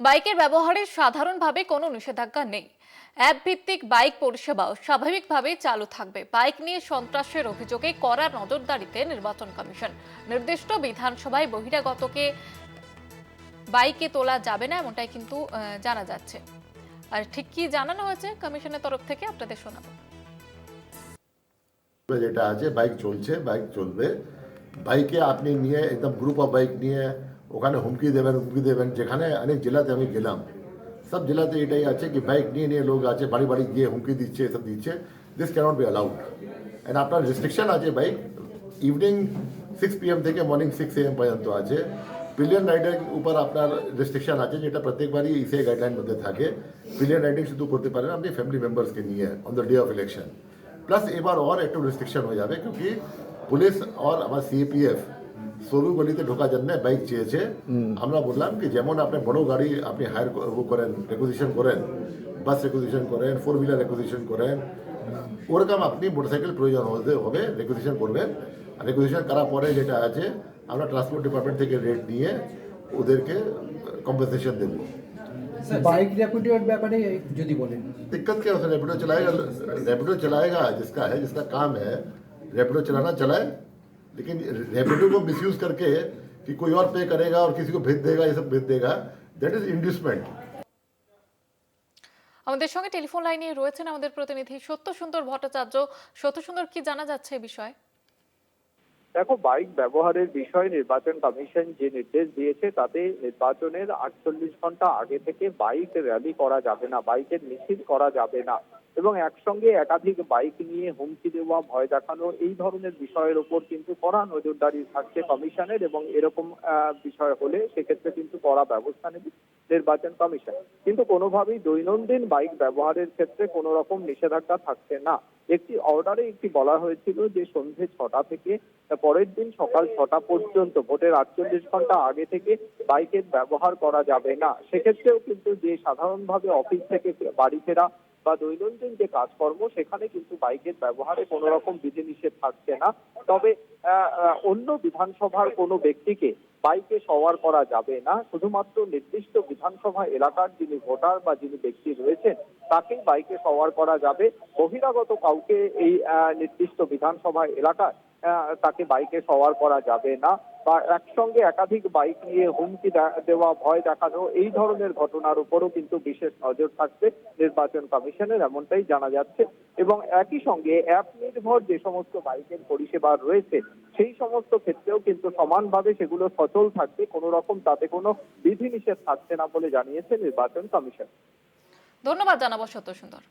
বাইকের ব্যবহারে সাধারণভাবে কোনো নিষেধাজ্ঞা নেই। অ্যাপ ভিত্তিক বাইক পরিষেবাও স্বাভাবিকভাবেই চালু থাকবে। বাইক নিয়ে সন্ত্রাসের অভিযোগে কড়া নজরদারিতে নির্বাচন কমিশন। নির্দিষ্ট বিধানসভায় বহিরাগতকে বাইকে তোলা যাবে না, এমনটাই কিন্তু জানা যাচ্ছে। আর ঠিক কি জানানো হয়েছে কমিশনের তরফ থেকে আপনাদের শোনাবো। যেটা আছে বাইক চলছে, বাইক চলবে। বাইকে আপনি নিয়ে একদম গ্রুপ অফ বাইক নিয়ে ওখানে হুমকি দেবেন। যেখানে অনেক জেলাতে আমি গেলাম, সব জেলাতে এটাই আছে কি বাইক নিয়ে লোক আছে, বাড়ি বাড়ি গিয়ে হুমকি দিচ্ছে, এসব দিচ্ছে। This cannot be allowed. And আপনার রেস্ট্রিকশন আছে বাইক ইভিনিং 6 PM থেকে মর্নিং 6 AM পর্যন্ত আছে। পিলিয়ন রাইডের উপর আপনার রেস্ট্রিকশন আছে, যেটা প্রত্যেকবারই ইসে গাইডলাইন মধ্যে থাকে। পিলিয়ন রাইডিং শুধু করতে পারেন আপনি ফ্যামিলি মেম্বার্সকে নিয়ে on the day of election. Plus এবার और একটু রেস্ট্রিকশন হয়ে যাবে, क्योंकि পুলিশ আর আমার সিএপিএফ সরু গলিতে ঢোকার জন্য বাইক চেয়েছে। আমরা বললাম কি যেমন আপনি বড় গাড়ি আপনি হায়ার করেন, রেকুজিশন করেন, বাস রেকুজিশন করেন, 4 হুইলার রেকুজিশন করেন, ওরকম আপনি মোটরসাইকেল প্রয়োজন হবে রেকুজিশন করবেন। আর রেকুজিশন করার পরে যেটা আছে আমরা ট্রান্সপোর্ট ডিপার্টমেন্ট থেকে রেট নিয়ে ওদেরকে কম্পেনসেশন দেবো। बाइक रैपिडोर ব্যাপারে যদি বলেন दिक्कत क्या है? रैपिडो चलाएगा जिसका काम है रैपिडो चलाना चलाए, लेकिन रैपिडो को मिसयूज करके कि कोई और पे करेगा और किसी को भेज देगा, ये सब भेज देगा, दैट इज इंड्यूसमेंट। আমাদের সঙ্গে টেলিফোন লাইনে রয়েছেন আমাদের প্রতিনিধি সত্য সুন্দর ভট্টাচার্য। সত্য সুন্দর, কি জানা যাচ্ছে এই বিষয়ে? দেখো, বাইক ব্যবহারের বিষয়ে নির্বাচন কমিশন যে নির্দেশ দিয়েছে তাতে নির্বাচনের 48 ঘন্টা আগে থেকে বাইক র্যালি করা যাবে না, বাইকের মিছিল করা যাবে না এবং একসঙ্গে একাধিক বাইক নিয়ে হুমকি দেওয়া, ভয় দেখানো, এই ধরনের বিষয়ের উপর কিন্তু কড়া নজরদারি থাকছে কমিশনের এবং এরকম বিষয় হলে সেক্ষেত্রে কিন্তু কড়া ব্যবস্থা নেবে নির্বাচন কমিশন। কিন্তু কোনোভাবেই দৈনন্দিন বাইক ব্যবহারের ক্ষেত্রে কোনো রকম নিষেধাজ্ঞা থাকছে না। একটি অর্ডারে বলা হয়েছিল যে সন্ধ্যে 6টা থেকে পরের দিন সকাল 6টা পর্যন্ত, ভোটের 48 ঘন্টা আগে থেকে বাইকের ব্যবহার করা যাবে না। সেক্ষেত্রেও কিন্তু যে সাধারণভাবে অফিস থেকে বাড়ি ফেরা বা দৈনন্দিন যে কাজকর্ম, সেখানে কিন্তু বাইকের ব্যবহারে কোনো রকম বিধিনিষেধ থাকছে না। তবে অন্য বিধানসভার কোনো ব্যক্তিকে বাইকে সওয়ার করা যাবে না। শুধুমাত্র নির্দিষ্ট বিধানসভা এলাকার যিনি ভোটার বা যিনি ব্যক্তি রয়েছেন তাকেই বাইকে সওয়ার করা যাবে। বহিরাগত কাউকে এই নির্দিষ্ট বিধানসভা এলাকায় তাকে বাইকে সওয়ার করা যাবে না। বা একসঙ্গে একাধিক বাইক নিয়ে হুমকি দেওয়া, ভয় দেখানো, এই ধরনের ঘটনার উপরও কিন্তু বিশেষ নজর থাকবে নির্বাচন কমিশনের, এমনটাই জানা যাচ্ছে। এবং একই সঙ্গে অ্যাপ নির্ভর যে সমস্ত বাইকের পরিষেবা রয়েছে সেই সমস্ত ক্ষেত্রেও কিন্তু সমানভাবে সেগুলো সচল থাকবে, কোনো রকম তাতে কোনো বিধিনিষেধ থাকছে না বলে জানিয়েছে নির্বাচন কমিশন। ধন্যবাদ জানাবো সত্য সুন্দর।